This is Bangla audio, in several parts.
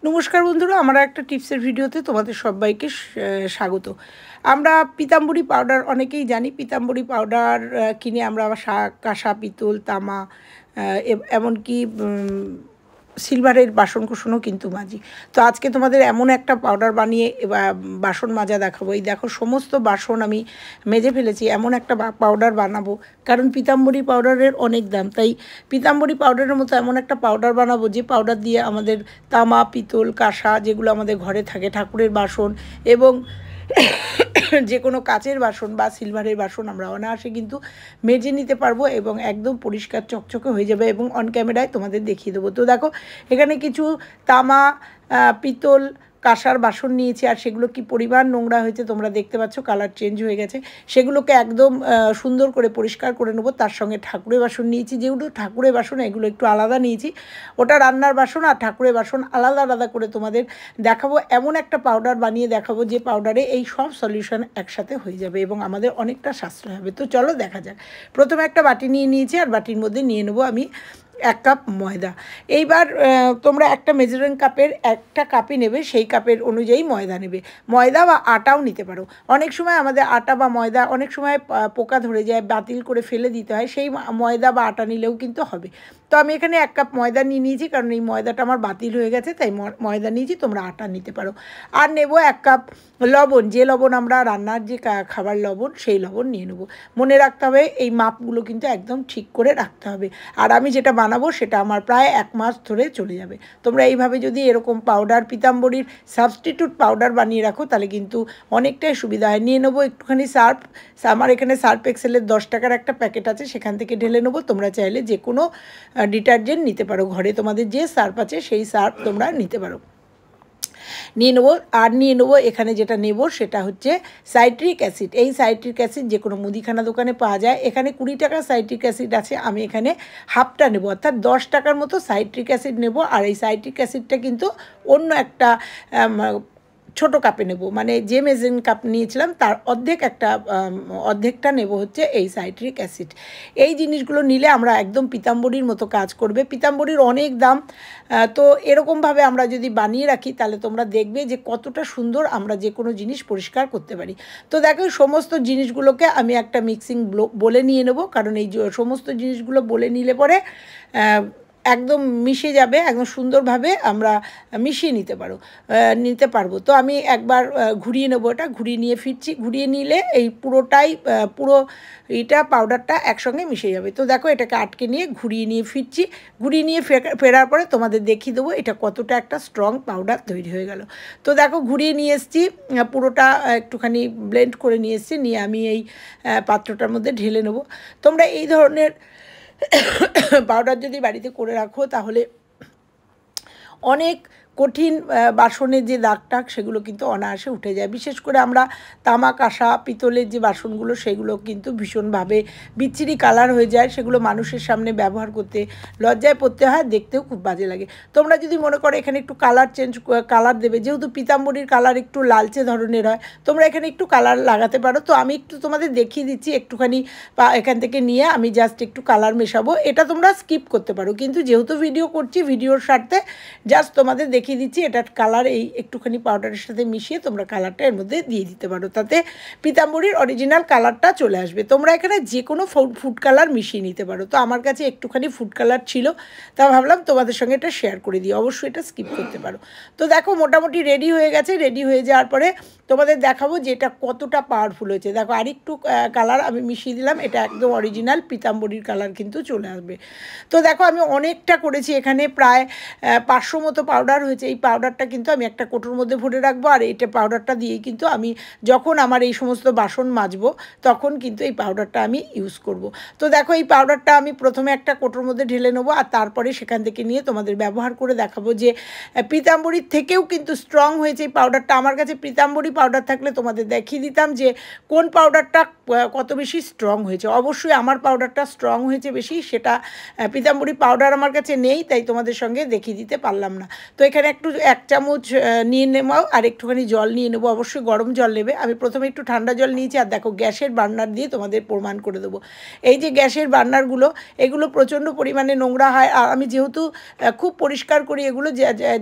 নমস্কার বন্ধুরা, আমার একটা টিপসের ভিডিওতে তোমাদের সবাইকে স্বাগত। আমরা পিতাম্বরী পাউডার অনেকেই জানি। পিতাম্বরী পাউডার কিনে আমরা কাঁসা, পিতল, তামা, এমনকি সিলভারের বাসনকোসনও কিন্তু মাজি। তো আজকে তোমাদের এমন একটা পাউডার বানিয়ে বাসন মাজা দেখাবো। এই দেখো, সমস্ত বাসন আমি মেজে ফেলেছি। এমন একটা পাউডার বানাবো, কারণ পিতাম্বরী পাউডারের অনেক দাম। তাই পিতাম্বরী পাউডারের মতো এমন একটা পাউডার বানাবো, যে পাউডার দিয়ে আমাদের তামা, পিতল, কাঁসা যেগুলো আমাদের ঘরে থাকে, ঠাকুরের বাসন এবং যে কোনো কাচের বাসন বা সিলভারের বাসন আমরা অনায়াসে কিন্তু মেজে নিতে পারবো এবং একদম পরিষ্কার চকচকে হয়ে যাবে। এবং অন ক্যামেরায় তোমাদের দেখিয়ে দেবো। তো দেখো, এখানে কিছু তামা, পিতল, কাঁসার বাসন নিয়েছি, আর সেগুলো কি পরিমাণ নোংরা হয়েছে তোমরা দেখতে পাচ্ছ, কালার চেঞ্জ হয়ে গেছে। সেগুলোকে একদম সুন্দর করে পরিষ্কার করে নেবো। তার সঙ্গে ঠাকুরের বাসন নিয়েছি, যেগুলো ঠাকুরের বাসন এগুলো একটু আলাদা নিয়েছি। ওটা রান্নার বাসন, আর ঠাকুরের বাসন আলাদা আলাদা করে তোমাদের দেখাবো। এমন একটা পাউডার বানিয়ে দেখাবো যে পাউডারে এই সব সলিউশন একসাথে হয়ে যাবে এবং আমাদের অনেকটা সাশ্রয় হবে। তো চলো দেখা যাক। প্রথমে একটা বাটি নিয়ে নিয়েছি, আর বাটির মধ্যে নিয়ে নেবো আমি 1 কাপ ময়দা। এইবার তোমরা একটা মেজারিং কাপের একটা কাপই নেবে, সেই কাপের অনুযায়ী ময়দা নেবে। ময়দা বা আটাও নিতে পারো। অনেক সময় আমাদের আটা বা ময়দা অনেক সময় পোকা ধরে যায়, বাতিল করে ফেলে দিতে হয়। সেই ময়দা বা আটা নিলেও কিন্তু হবে। তো আমি এখানে 1 কাপ ময়দা নিয়ে নিয়েছি, কারণ এই ময়দাটা আমার বাতিল হয়ে গেছে, তাই ময়দা নিয়েছি। তোমরা আটা নিতে পারো। আর নেব 1 কাপ লবণ। যে লবণ আমরা রান্নার যে খাবার লবণ, সেই লবণ নিয়ে নেব। মনে রাখতে হবে, এই মাপগুলো কিন্তু একদম ঠিক করে রাখতে হবে। আর আমি যেটা বানাবো সেটা আমার প্রায় 1 মাস ধরে চলে যাবে। তোমরা এইভাবে যদি এরকম পাউডার, পিতাম্বরীর সাবস্টিটিউট পাউডার বানিয়ে রাখো, তাহলে কিন্তু অনেকটাই সুবিধা হয়। নিয়ে নেবো একটুখানি সার্ফ। আমার এখানে সার্ফ এক্সেলের 10 টাকার একটা প্যাকেট আছে, সেখান থেকে ঢেলে নেবো। তোমরা চাইলে যে কোনো ডিটারজেন্ট নিতে পারো, ঘরে তোমাদের যে সার্ফ আছে সেই সার্ফ তোমরা নিতে পারো। নিয়ে নেবো। আর নিয়ে নেবো এখানে যেটা নেব সেটা হচ্ছে সাইট্রিক অ্যাসিড। এই সাইট্রিক অ্যাসিড যে কোনো মুদিখানা দোকানে পাওয়া যায়। এখানে 20 টাকার সাইট্রিক অ্যাসিড আছে, আমি এখানে হাফটা নেব, অর্থাৎ 10 টাকার মতো সাইট্রিক অ্যাসিড নেব। আর এই সাইট্রিক অ্যাসিডটা কিন্তু অন্য একটা ছোট কাপে নেব, মানে যে মেজারিং কাপ নিয়েছিলাম তার অর্ধেকটা নেব হচ্ছে এই সাইট্রিক অ্যাসিড। এই জিনিসগুলো নিলে আমরা একদম পিতাম্বরীর মতো কাজ করবে। পিতাম্বরীর অনেক দাম। তো এরকমভাবে আমরা যদি বানিয়ে রাখি, তাহলে তোমরা দেখবে যে কতটা সুন্দর আমরা যে কোনো জিনিস পরিষ্কার করতে পারি। তো দেখো, সমস্ত জিনিসগুলোকে আমি একটা মিক্সিং বলে নিয়ে নেব, কারণ এই সমস্ত জিনিসগুলো বলে নিলে পরে একদম মিশে যাবে, একদম সুন্দরভাবে আমরা মিশিয়ে নিতে পারবো। তো আমি একবার ঘুরিয়ে নেবো, এটা ঘুরিয়ে নিয়ে ফিরছি। ঘুরিয়ে নিলে এই পুরো এটা পাউডারটা একসঙ্গে মিশে যাবে। তো দেখো, এটাকে আটকে নিয়ে ঘুরিয়ে নিয়ে ফিরছি। ঘুরিয়ে নিয়ে ফেরার পরে তোমাদের দেখিয়ে দেবো এটা কতটা একটা স্ট্রং পাউডার তৈরি হয়ে গেল। তো দেখো, ঘুরিয়ে নিয়ে এসেছি, পুরোটা একটুখানি ব্লেন্ড করে নিয়ে এসেছি। নিয়ে আমি এই পাত্রটার মধ্যে ঢেলে নেবো। তোমরা এই ধরনের পাউডার যদি বাড়িতে করে রাখো, তাহলে অনেক কঠিন বাসনের যে দাগ টাগ সেগুলো কিন্তু অনায়াসে উঠে যায়। বিশেষ করে আমরা তামা, কাঁসা, পিতলের যে বাসনগুলো, সেগুলো কিন্তু ভীষণভাবে বিচ্ছিরি কালার হয়ে যায়। সেগুলো মানুষের সামনে ব্যবহার করতে লজ্জায় পড়তে হয়, দেখতেও খুব বাজে লাগে। তোমরা যদি মনে করো এখানে একটু কালার দেবে, যেহেতু পিতাম্বরীর কালার একটু লালচে ধরনের হয়, তোমরা এখানে একটু কালার লাগাতে পারো। তো আমি একটু তোমাদের দেখিয়ে দিচ্ছি, একটুখানি এখান থেকে নিয়ে আমি জাস্ট একটু কালার মেশাবো। এটা তোমরা স্কিপ করতে পারো, কিন্তু যেহেতু ভিডিও করছি, ভিডিওর স্বার্থে জাস্ট তোমাদের দেখিয়ে দিচ্ছি। এটার কালার এই একটুখানি পাউডারের সাথে মিশিয়ে তোমরা কালারটা এর মধ্যে দিয়ে দিতে পারো, তাতে পিতাম্বরীর অরিজিনাল কালারটা চলে আসবে। তোমরা এখানে যে কোনো ফুড কালার মিশিয়ে নিতে পারো। তো আমার কাছে একটুখানি ফুড কালার ছিল, তা ভাবলাম তোমাদের সঙ্গে এটা শেয়ার করে দিই। অবশ্যই এটা স্কিপ করতে পারো। তো দেখো, মোটামুটি রেডি হয়ে গেছে। রেডি হয়ে যাওয়ার পরে তোমাদের দেখাবো যে এটা কতটা পাওয়ারফুল হয়েছে। দেখো, আরেকটু কালার আমি মিশিয়ে দিলাম, এটা একদম অরিজিনাল পিতাম্বরীর কালার কিন্তু চলে আসবে। তো দেখো, আমি অনেকটা করেছি, এখানে প্রায় 500 মতো পাউডার হয়েছে। এই পাউডারটা কিন্তু আমি একটা কোটোর মধ্যে ভরে রাখবো, আর এটা পাউডারটা দিয়েই কিন্তু আমি যখন আমার এই সমস্ত বাসন মাজবো, তখন কিন্তু এই পাউডারটা আমি ইউজ করব। তো দেখো, এই পাউডারটা আমি প্রথমে একটা কোটোর মধ্যে ঢেলে নেবো, আর তারপরে সেখান থেকে নিয়ে তোমাদের ব্যবহার করে দেখাবো যে পিতাম্বরীর থেকেও কিন্তু স্ট্রং হয়েছে এই পাউডারটা। আমার কাছে পিতাম্বরী পাউডার থাকলে তোমাদের দেখিয়ে দিতাম যে কোন পাউডারটা কত বেশি স্ট্রং হয়েছে। অবশ্যই আমার পাউডারটা স্ট্রং হয়েছে বেশি, সেটা পিতাম্বরী পাউডার আমার কাছে নেই, তাই তোমাদের সঙ্গে দেখিয়ে দিতে পারলাম না। তো এখানে একটু 1 চামচ নিয়ে নেব আর একটুখানি জল নিয়ে নেবো, অবশ্যই গরম জল নেবে। আমি প্রথমে একটু ঠান্ডা জল নিয়েছি, আর দেখো গ্যাসের বার্নার দিয়ে তোমাদের প্রমাণ করে দেবো। এই যে গ্যাসের বার্নারগুলো, এগুলো প্রচণ্ড পরিমাণে নোংরা হয়, আর আমি যেহেতু খুব পরিষ্কার করি এগুলো,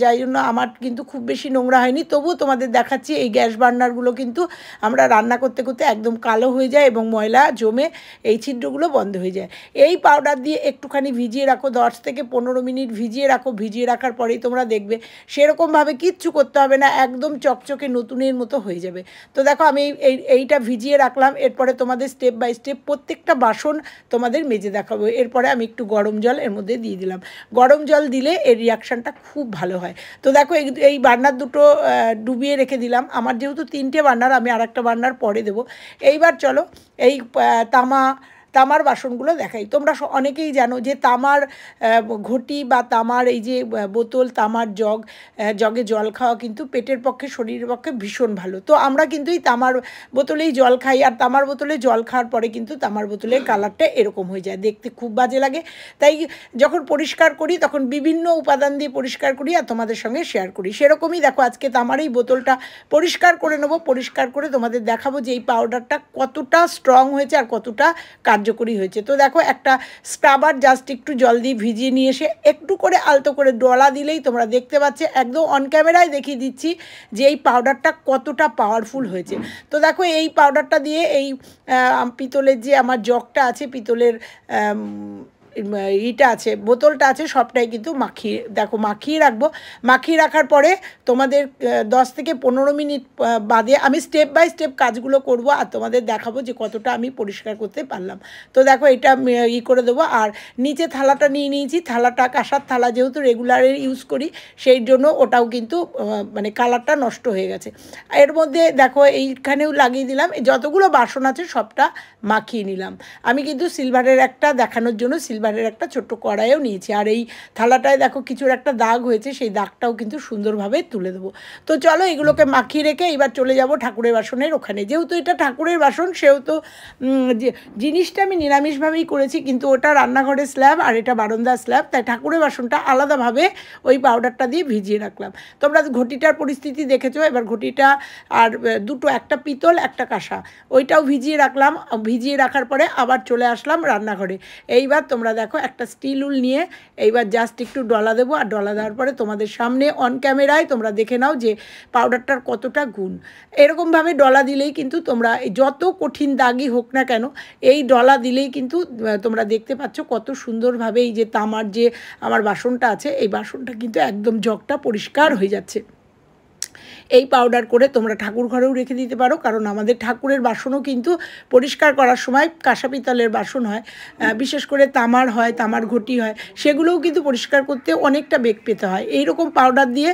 যাই জন্য আমার কিন্তু খুব বেশি নোংরা হয়নি। তবুও তোমাদের দেখাচ্ছি, এই গ্যাস বার্নারগুলো কিন্তু আমরা রান্না করতে করতে একদম কালো হয়ে যায় এবং ময়লা জমে এই ছিদ্রগুলো বন্ধ হয়ে যায়। এই পাউডার দিয়ে একটুখানি ভিজিয়ে রাখো, 10 থেকে 15 মিনিট ভিজিয়ে রাখো। ভিজিয়ে রাখার পরেই তোমরা দেখবে সেরকমভাবে কিচ্ছু করতে হবে না, একদম চকচকে নতুনের মতো হয়ে যাবে। তো দেখো আমি এইটা ভিজিয়ে রাখলাম। এরপরে তোমাদের স্টেপ বাই স্টেপ প্রত্যেকটা বাসন তোমাদের মেজে দেখাবো। এরপরে আমি একটু গরম জল এর মধ্যে দিয়ে দিলাম। গরম জল দিলে এর রিয়াকশানটা খুব ভালো হয়। তো দেখো এই বার্নার দুটো ডুবিয়ে রেখে দিলাম। আমার যেহেতু 3টে বার্নার, আমি আরেকটা বার্নার পরে দেবো। এইবার চলো এই তামার বাসনগুলো দেখাই। তোমরা অনেকেই জানো যে তামার ঘটি বা তামার এই যে বোতল, তামার জগে জল খাওয়া কিন্তু পেটের পক্ষে, শরীরের পক্ষে ভীষণ ভালো। তো আমরা কিন্তু এই তামার বোতলেই জল খাই, আর তামার বোতলে জল খাওয়ার পরে কিন্তু তামার বোতলের কালারটা এরকম হয়ে যায়, দেখতে খুব বাজে লাগে। তাই যখন পরিষ্কার করি তখন বিভিন্ন উপাদান দিয়ে পরিষ্কার করি আর তোমাদের সঙ্গে শেয়ার করি। সেরকমই দেখো আজকে তামার এই বোতলটা পরিষ্কার করে নেবো। পরিষ্কার করে তোমাদের দেখাবো যে এই পাউডারটা কতটা স্ট্রং হয়েছে আর কতটা কার্যকরী হয়েছে। তো দেখো একটা স্ক্রাবার জাস্ট একটু জল দিয়ে ভিজিয়ে নিয়ে এসে একটু করে আলতো করে ডলা দিলেই তোমরা দেখতে পাচ্ছ, একদম অন ক্যামেরায় দেখিয়ে দিচ্ছি যে এই পাউডারটা কতটা পাওয়ারফুল হয়েছে। তো দেখো এই পাউডারটা দিয়ে এই পিতলের যে আমার জগটা আছে, পিতলের ইটা আছে, বোতলটা আছে, সবটাই কিন্তু মাখিয়ে রাখবো। মাখিয়ে রাখার পরে তোমাদের 10 থেকে 15 মিনিট বাদে আমি স্টেপ বাই স্টেপ কাজগুলো করব আর তোমাদের দেখাবো যে কতটা আমি পরিষ্কার করতে পারলাম। তো দেখো এটা করে দেবো। আর নিচে থালাটা নিয়ে নিয়েছি, থালাটা কাঁসার থালা, যেহেতু রেগুলারে ইউজ করি সেই জন্য ওটাও কিন্তু মানে কালারটা নষ্ট হয়ে গেছে। এর মধ্যে দেখো এইখানেও লাগিয়ে দিলাম, যতগুলো বাসন আছে সবটা মাখিয়ে নিলাম। আমি কিন্তু সিলভারের একটা দেখানোর জন্য সিলভারের একটা ছোট্ট কড়াইও নিয়েছি। আর এই থালাটায় দেখো কিছুর একটা দাগ হয়েছে, সেই দাগটাও কিন্তু সুন্দরভাবে তুলে দেবো। তো চলো এগুলোকে মাখিয়ে রেখে এবার চলে যাব ঠাকুরের বাসনের ওখানে। যেহেতু এটা ঠাকুরের বাসন সেহেতু জিনিসটা আমি নিরামিষভাবেই করেছি, কিন্তু ওটা রান্নাঘরের স্ল্যাব আর এটা বারান্দার স্ল্যাব, তাই ঠাকুরের বাসনটা আলাদাভাবে ওই পাউডারটা দিয়ে ভিজিয়ে রাখলাম। তোমরা ঘটিটার পরিস্থিতি দেখেছো। এবার ঘটিটা আর দুটো, একটা পিতল একটা কাঁসা, ওইটাও ভিজিয়ে রাখলাম। ভিজিয়ে রাখার পরে আবার চলে আসলাম রান্নাঘরে। এইবার তোমরা দেখো একটা স্টিল উল নিয়ে এইবার জাস্ট একটু ডলা দেবো, আর ডলা দেওয়ার পরে তোমাদের সামনে অন ক্যামেরায় তোমরা দেখে নাও যে পাউডারটার কতটা গুণ। এরকমভাবে ডলা দিলেই কিন্তু তোমরা যত কঠিন দাগই হোক না কেন, এই ডলা দিলেই কিন্তু তোমরা দেখতে পাচ্ছ কত সুন্দরভাবে এই যে তামার যে আমার বাসনটা আছে, এই বাসনটা কিন্তু একদম জগটা পরিষ্কার হয়ে যাচ্ছে। এই পাউডার করে তোমরা ঠাকুর ঘরেও রেখে দিতে পারো, কারণ আমাদের ঠাকুরের বাসনও কিন্তু পরিষ্কার করার সময় কাঁসা পিতলের বাসন হয়, বিশেষ করে তামার হয়, তামার ঘটি হয়, সেগুলোও কিন্তু পরিষ্কার করতে অনেকটা বেগ পেতে হয়। এইরকম পাউডার দিয়ে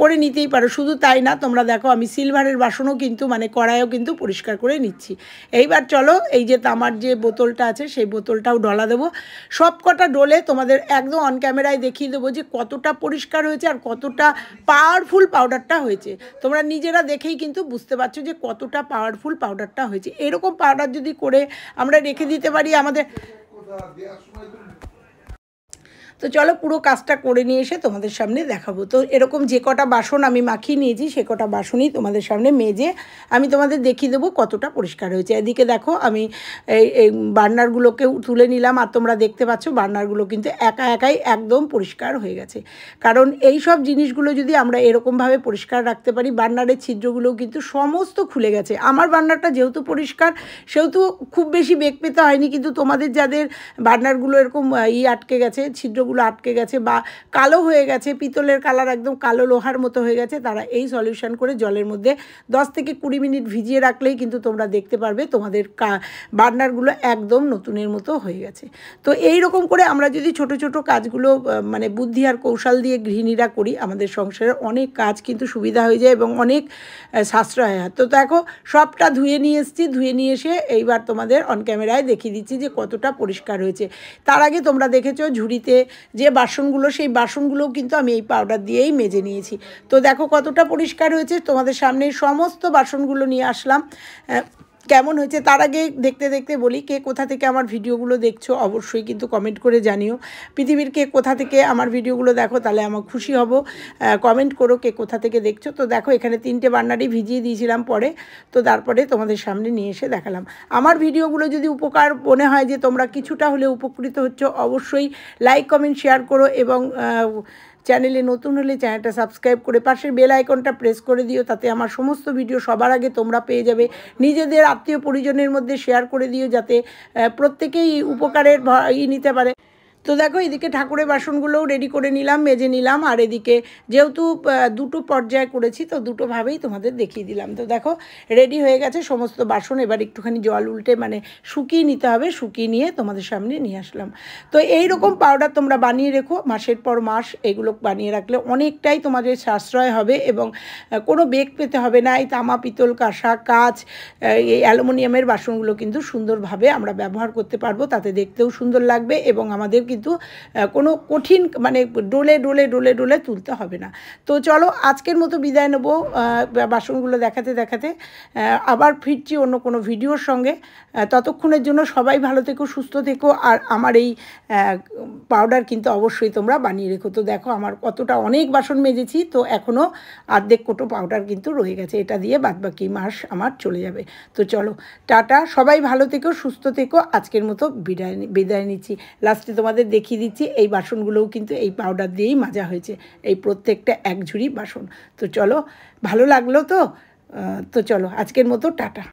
করে নিতেই পারো। শুধু তাই না, তোমরা দেখো আমি সিলভারের বাসনও কিন্তু মানে কড়াইও কিন্তু পরিষ্কার করে নিচ্ছি। এইবার চলো এই যে তামার যে বোতলটা আছে সেই বোতলটাও ডলা দেবো। সব কটা ডলে তোমাদের একদম অন ক্যামেরায় দেখিয়ে দেবো যে কতটা পরিষ্কার হয়েছে আর কতটা পাওয়ারফুল পাউডারটা হয়েছে। তোমরা নিজেরা দেখেই কিন্তু বুঝতে পারছো যে কতটা পাওয়ারফুল পাউডারটা হয়েছে। এরকম পাউডার যদি করে আমরা রেখে দিতে পারি আমাদের। তো চলো পুরো কাজটা করে নিয়ে এসে তোমাদের সামনে দেখাবো। তো এরকম যে কটা বাসন আমি মাখিয়ে নিয়েছি সে কটা বাসনই তোমাদের সামনে মেজে আমি তোমাদের দেখিয়ে দেবো কতটা পরিষ্কার হয়েছে। এদিকে দেখো আমি এই বার্নারগুলোকেও তুলে নিলাম, আর তোমরা দেখতে পাচ্ছ বার্নারগুলো কিন্তু একাই একদম পরিষ্কার হয়ে গেছে। কারণ এই সব জিনিসগুলো যদি আমরা এরকমভাবে পরিষ্কার রাখতে পারি, বার্নারের ছিদ্রগুলোও কিন্তু সমস্ত খুলে গেছে। আমার বার্নারটা যেহেতু পরিষ্কার সেহেতু খুব বেশি বেগ পেতে হয়নি, কিন্তু তোমাদের যাদের বার্নারগুলো এরকম আটকে গেছে, ছিদ্রগুলো আটকে গেছে বা কালো হয়ে গেছে, পিতলের কালার একদম কালো লোহার মতো হয়ে গেছে, তারা এই সলিউশন করে জলের মধ্যে 10 থেকে 20 মিনিট ভিজিয়ে রাখলেই কিন্তু তোমরা দেখতে পারবে তোমাদের বার্নারগুলো একদম নতুনের মতো হয়ে গেছে। তো এই রকম করে আমরা যদি ছোট ছোট কাজগুলো মানে বুদ্ধি আর কৌশল দিয়ে গৃহিণীরা করি, আমাদের সংসারের অনেক কাজ কিন্তু সুবিধা হয়ে যায় এবং অনেক সাশ্রয় হয়। তো দেখো সবটা ধুয়ে নিয়ে এসেছি, ধুয়ে নিয়ে এসে এইবার তোমাদের অন ক্যামেরায় দেখিয়ে দিচ্ছি যে কতটা পরিষ্কার হয়েছে। তার আগে তোমরা দেখেছো ঝুড়িতে যে বাসনগুলো, সেই বাসনগুলোও কিন্তু আমি এই পাউডার দিয়েই মেজে নিয়েছি। তো দেখো কতটা পরিষ্কার হয়েছে। তোমাদের সামনে সমস্ত বাসনগুলো নিয়ে আসলাম। কেমন হয়েছে তার আগে দেখতে দেখতে বলি, কে কোথা থেকে আমার ভিডিওগুলো দেখছো অবশ্যই কিন্তু কমেন্ট করে জানিও। পৃথিবীর কে কোথা থেকে আমার ভিডিওগুলো দেখো তাহলে আমার খুশি হব। কমেন্ট করো কে কোথা থেকে দেখছো। তো দেখো এখানে 3টে বার্নারই ভিজিয়ে দিয়েছিলাম পরে, তো তারপরে তোমাদের সামনে নিয়ে এসে দেখালাম। আমার ভিডিওগুলো যদি উপকার মনে হয় যে তোমরা কিছুটা হলে উপকৃত হচ্ছ, অবশ্যই লাইক কমেন্ট শেয়ার করো এবং চ্যানেলে নতুন হলে চ্যানেলটা সাবস্ক্রাইব করে পাশের বেল আইকনটা প্রেস করে দিও, তাতে আমার সমস্ত ভিডিও সবার আগে তোমরা পেয়ে যাবে। নিজেদের আত্মীয় পরিজনের মধ্যে শেয়ার করে দিও যাতে প্রত্যেকেই উপকারের নিতে পারে। তো দেখো এদিকে ঠাকুরের বাসনগুলোও রেডি করে নিলাম, মেজে নিলাম, আর এদিকে যেহেতু দুটো পর্যায়ে করেছি তো দুটোভাবেই তোমাদের দেখিয়ে দিলাম। তো দেখো রেডি হয়ে গেছে সমস্ত বাসন, এবার একটুখানি জল উল্টে মানে শুকিয়ে নিতে হবে, শুকিয়ে নিয়ে তোমাদের সামনে নিয়ে আসলাম। তো এই রকম পাউডার তোমরা বানিয়ে রেখো, মাসের পর মাস এগুলো বানিয়ে রাখলে অনেকটাই তোমাদের সাশ্রয় হবে এবং কোনো বেগ পেতে হবে না। এই তামা পিতল কাঁসা কাঁচ এই অ্যালুমিনিয়ামের বাসনগুলো কিন্তু সুন্দরভাবে আমরা ব্যবহার করতে পারবো, তাতে দেখতেও সুন্দর লাগবে এবং আমাদের কিন্তু কোনো কঠিন মানে ডোলে ডোলে ডোলে ডোলে তুলতে হবে না। তো চলো আজকের মতো বিদায় নেব বাসনগুলো দেখাতে দেখাতে। আবার ফিরছি অন্য কোনো ভিডিওর সঙ্গে। ততক্ষণের জন্য সবাই ভালো থেকো, সুস্থ থেকো, আর আমার এই পাউডার কিন্তু অবশ্যই তোমরা বানিয়ে রেখো। তো দেখো আমার কতটা অনেক বাসন মেজেছি, তো এখনও অর্ধেক কোটো পাউডার কিন্তু রয়ে গেছে, এটা দিয়ে বাদবাকি মাস আমার চলে যাবে। তো চলো টাটা, সবাই ভালো থেকো, সুস্থ থেকো। আজকের মতো বিদায় নিচ্ছি। লাস্টে তোমাদের দেখিয়ে দিচ্ছি এই বাসনগুলোও কিন্তু এই পাউডার দিয়েই মাজা হয়েছে, এই প্রত্যেকটা এক ঝুড়ি বাসন। তো চলো ভালো লাগলো তো, তো চলো আজকের মতো টাটা।